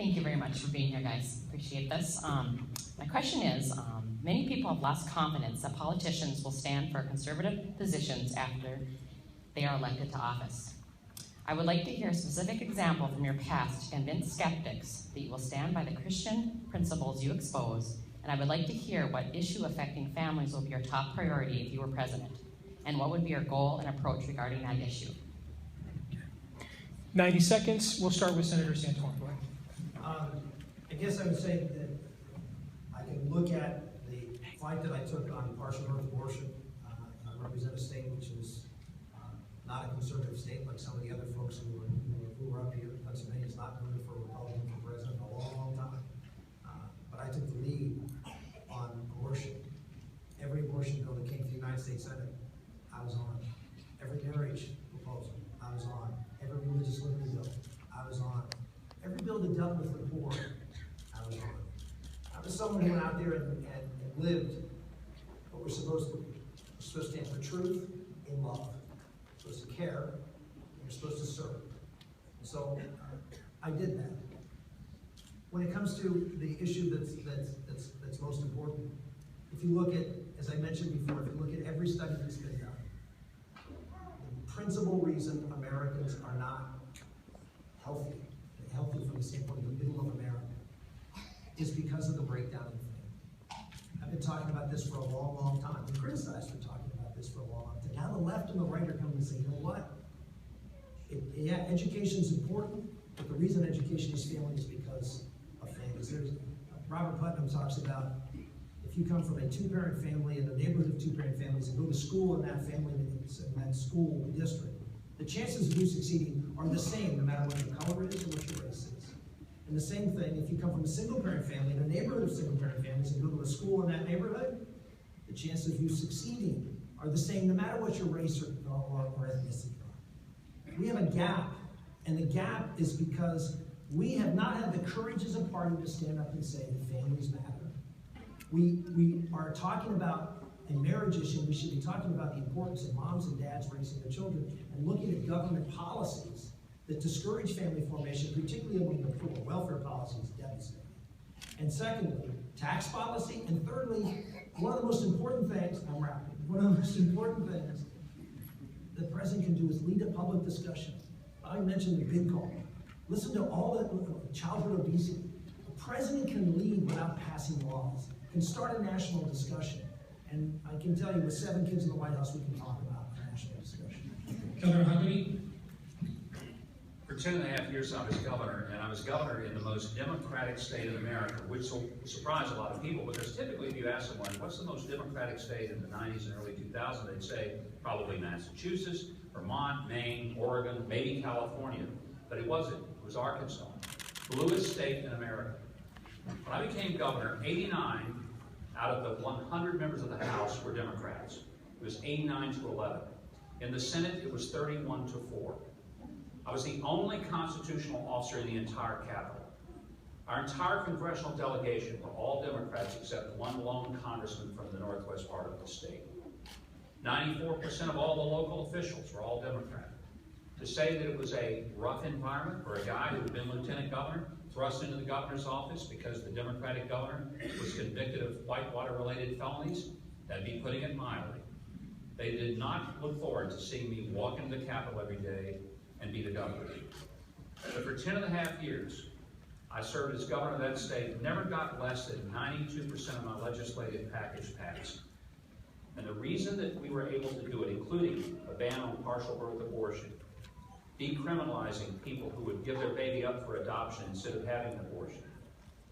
Thank you very much for being here, guys. Appreciate this. My question is, many people have lost confidence that politicians will stand for conservative positions after they are elected to office. I would like to hear a specific example from your past to convince skeptics that you will stand by the Christian principles you expose, and I would like to hear what issue affecting families will be your top priority if you were president, and what would be your goal and approach regarding that issue. 90 seconds. We'll start with Senator Santorum. I guess I would say that I can look at the fight that I took on partial birth abortion. I represent a state which is not a conservative state like some of the other folks who were up here. Pennsylvania is not voted for a Republican for president in a long, long time. But I took the lead on abortion. Every abortion bill that came to the United States Senate, I was on. Every marriage proposal, I was on. Every religious liberty bill, I was on. Every bill that dealt with the poor, I was on. I was someone who went out there and lived what we're supposed to be. We're supposed to stand for truth in love. We're supposed to care, and you're supposed to serve. And so I did that. When it comes to the issue that's most important, if you look at, as I mentioned before, if you look at every study that's been done, the principal reason Americans are not healthy from the standpoint of the middle of America, is because of the breakdown in the family. I've been talking about this for a long, long time. Been criticized for talking about this for a long, long time. Now the left and the right are coming and saying, you know what? Yeah, education is important, but the reason education is failing is because of families. Robert Putnam talks about if you come from a two-parent family in a neighborhood of two-parent families and go to school in that family, in that school district, the chances of you succeeding are the same no matter what your color is or what your race is. And the same thing, if you come from a single-parent family in a neighborhood of single-parent families and go to a school in that neighborhood, the chances of you succeeding are the same no matter what your race or ethnicity are. We have a gap, and the gap is because we have not had the courage as a party to stand up and say that families matter. We are talking about a marriage issue. We should be talking about the importance of moms and dads raising their children and looking at government policies that discourage family formation, particularly among the poor. Welfare policy is devastating. And secondly, tax policy. And thirdly, one of the most important things, I'm wrapping, one of the most important things the president can do is lead a public discussion. I mentioned the big call. Listen to all the childhood obesity. The president can lead without passing laws, can start a national discussion. And I can tell you, with 7 kids in the White House, we can talk about a national discussion. Governor Huckabee. For 10.5 years, I was governor, and I was governor in the most democratic state in America, which will surprise a lot of people, because typically if you ask someone, what's the most democratic state in the 90s and early 2000s, they'd say probably Massachusetts, Vermont, Maine, Oregon, maybe California. But it wasn't. It was Arkansas, bluest state in America. When I became governor, 89 out of the 100 members of the House were Democrats. It was 89 to 11. In the Senate, it was 31 to 4. I was the only constitutional officer in the entire Capitol. Our entire congressional delegation were all Democrats except one lone congressman from the northwest part of the state. 94% of all the local officials were all Democrat. To say that it was a rough environment for a guy who had been lieutenant governor, thrust into the governor's office because the Democratic governor was convicted of whitewater-related felonies, that'd be putting it mildly. They did not look forward to seeing me walk into the Capitol every day and be the governor. But for 10.5 years, I served as governor of that state, never got less than 92% of my legislative package passed. And the reason that we were able to do it, including a ban on partial birth abortion, decriminalizing people who would give their baby up for adoption instead of having an abortion,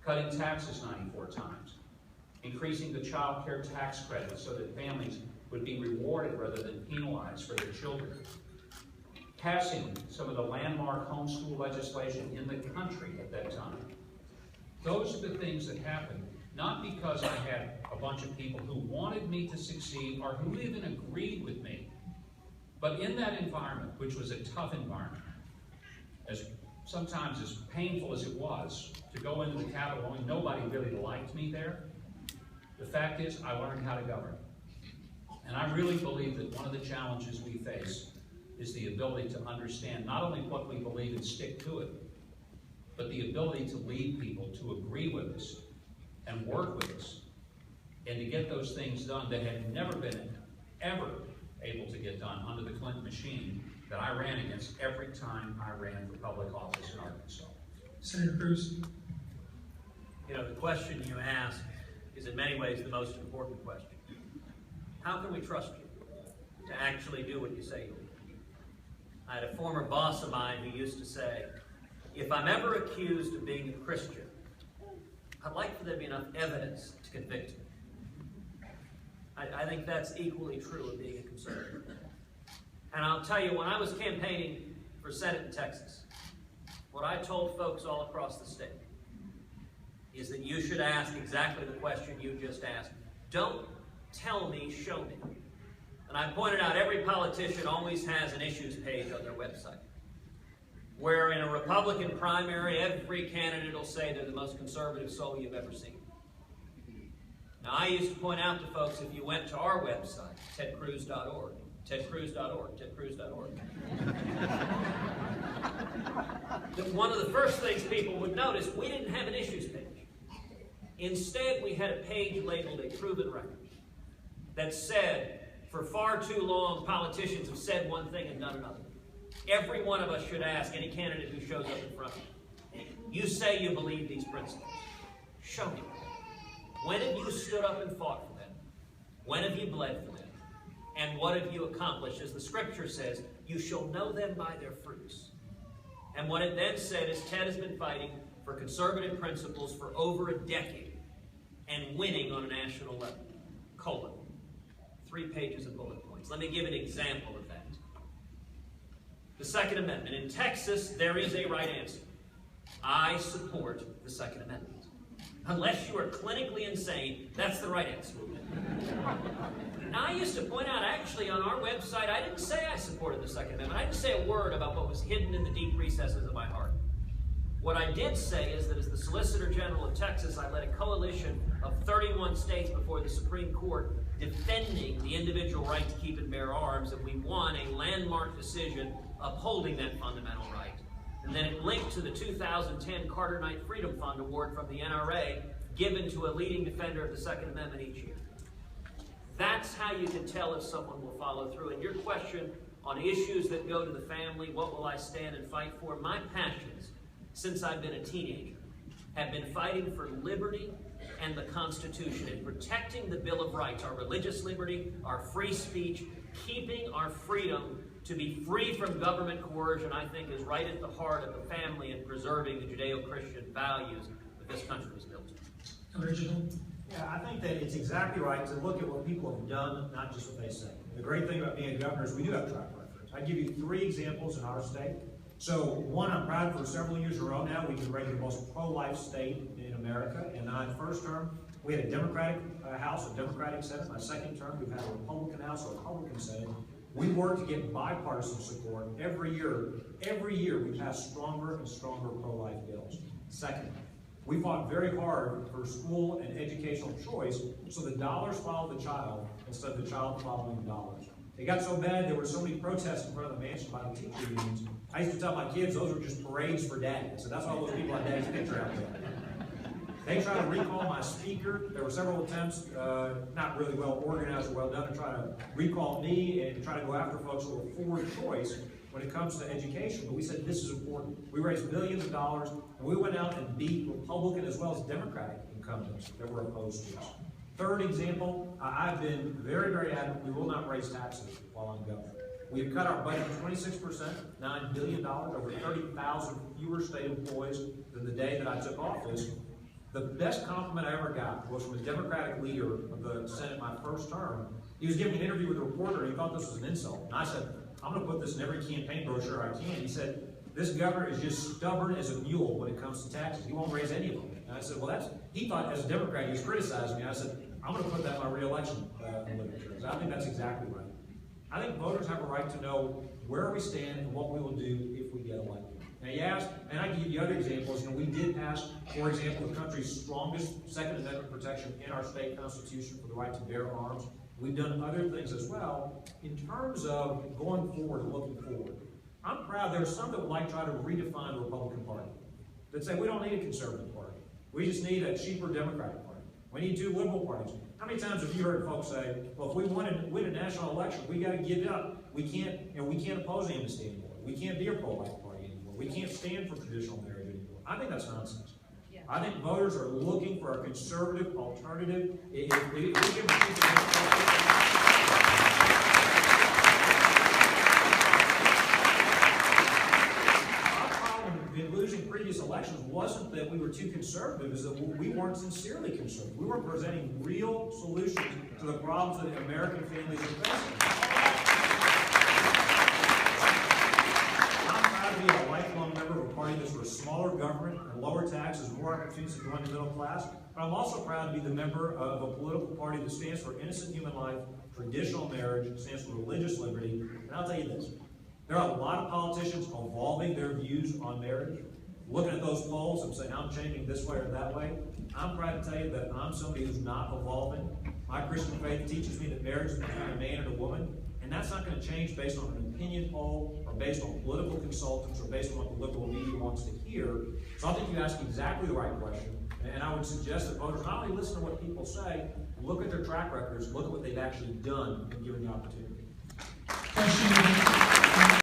cutting taxes 94 times, increasing the child care tax credit so that families would be rewarded rather than penalized for their children, passing some of the landmark homeschool legislation in the country at that time. Those are the things that happened, not because I had a bunch of people who wanted me to succeed or who even agreed with me, but in that environment, which was a tough environment, sometimes as painful as it was to go into the Capitol knowing nobody really liked me there, the fact is I learned how to govern. And I really believe that one of the challenges we face is the ability to understand not only what we believe and stick to it, but the ability to lead people to agree with us and work with us and to get those things done that had never been ever able to get done under the Clinton machine that I ran against every time I ran for public office in Arkansas. Senator Cruz. You know, the question you ask is in many ways the most important question. How can we trust you to actually do what you say you'll do? I had a former boss of mine who used to say, if I'm ever accused of being a Christian, I'd like for there to be enough evidence to convict me. I think that's equally true of being a conservative. And I'll tell you, when I was campaigning for Senate in Texas, what I told folks all across the state is that you should ask exactly the question you just asked. Don't tell me, show me. And I pointed out every politician always has an issues page on their website, where in a Republican primary, every candidate will say they're the most conservative soul you've ever seen. Now, I used to point out to folks, if you went to our website, tedcruz.org, tedcruz.org, tedcruz.org, that one of the first things people would notice, we didn't have an issues page. Instead, we had a page labeled a proven record that said, for far too long, politicians have said one thing and done another. Every one of us should ask any candidate who shows up in front of you, you say you believe these principles. Show me. When have you stood up and fought for them? When have you bled for them? And what have you accomplished? As the scripture says, you shall know them by their fruits. And what it then said is Ted has been fighting for conservative principles for over a decade and winning on a national level. Colon. 3 pages of bullet points. Let me give an example of that. The Second Amendment. In Texas, there is a right answer. I support the Second Amendment. Unless you are clinically insane, that's the right answer. Now, I used to point out, actually, on our website, I didn't say I supported the Second Amendment. I didn't say a word about what was hidden in the deep recesses of my heart. What I did say is that as the Solicitor General of Texas, I led a coalition of 31 states before the Supreme Court defending the individual right to keep and bear arms, and we won a landmark decision upholding that fundamental right. And then it linked to the 2010 Carter Knight Freedom Fund Award from the NRA, given to a leading defender of the Second Amendment each year. That's how you can tell if someone will follow through. And your question on issues that go to the family, what will I stand and fight for? My passions, since I've been a teenager, have been fighting for liberty and the Constitution and protecting the Bill of Rights, our religious liberty, our free speech, keeping our freedom to be free from government coercion, I think, is right at the heart of the family and preserving the Judeo-Christian values that this country was built on. Original. Yeah, I think that it's exactly right to look at what people have done, not just what they say. The great thing about being a governor is we do have track records. I give you 3 examples in our state. So, one, I'm proud for several years in a row now, we've been rated the most pro-life state in America. In my first term, we had a Democratic House, a Democratic Senate. My second term, we've had a Republican House, a Republican Senate. We work to get bipartisan support every year. Every year, we pass stronger and stronger pro-life bills. Second, we fought very hard for school and educational choice so the dollars follow the child instead of the child following the dollars. It got so bad, there were so many protests in front of the mansion by the teacher unions. I used to tell my kids those were just parades for daddy. So that's why those people on daddy's picture out there. They tried to recall my speaker. There were several attempts, not really well organized or well done, to try to recall me and try to go after folks who were forward choice when it comes to education. But we said this is important. We raised millions of dollars, and we went out and beat Republican as well as Democratic incumbents that were opposed to us. Third example, I've been very, very adamant we will not raise taxes while I'm governor. We've cut our budget 26%, $9 billion, over 30,000 fewer state employees than the day that I took office. The best compliment I ever got was from a Democratic leader of the Senate my first term. He was giving an interview with a reporter, and he thought this was an insult. And I said, I'm going to put this in every campaign brochure I can. He said, this governor is just stubborn as a mule when it comes to taxes. He won't raise any of them. And I said, well, he thought as a Democrat, he was criticizing me. I said, I'm going to put that in my re-election literature. I think that's exactly right. I think voters have a right to know where we stand and what we will do if we get elected. Now you asked, and I can give you other examples. We did pass, for example, the country's strongest Second Amendment protection in our state constitution for the right to bear arms. We've done other things as well. In terms of going forward and looking forward, I'm proud there are some that would like to try to redefine the Republican Party. that say we don't need a conservative party. We just need a cheaper Democratic party. We need 2 liberal parties. How many times have you heard folks say, well, if we want to win a national election, we got to give it up. We can't oppose amnesty anymore. We can't be a pro-life party anymore. We can't stand for traditional marriage anymore. I think that's nonsense. Yeah. I think voters are looking for a conservative alternative. If we give in losing previous elections wasn't that we were too conservative, is that we weren't sincerely conservative. We were presenting real solutions to the problems that American families are facing. I'm proud to be a lifelong member of a party that's for smaller government and lower taxes, more opportunities to join the middle class. But I'm also proud to be the member of a political party that stands for innocent human life, traditional marriage, stands for religious liberty. And I'll tell you this. There are a lot of politicians evolving their views on marriage, looking at those polls and saying, I'm changing this way or that way. I'm proud to tell you that I'm somebody who's not evolving. My Christian faith teaches me that marriage is between a man and a woman, and that's not going to change based on an opinion poll or based on political consultants or based on what the liberal media wants to hear. So I think you asked exactly the right question, and I would suggest that voters not only listen to what people say, look at their track records, look at what they've actually done when given the opportunity. Question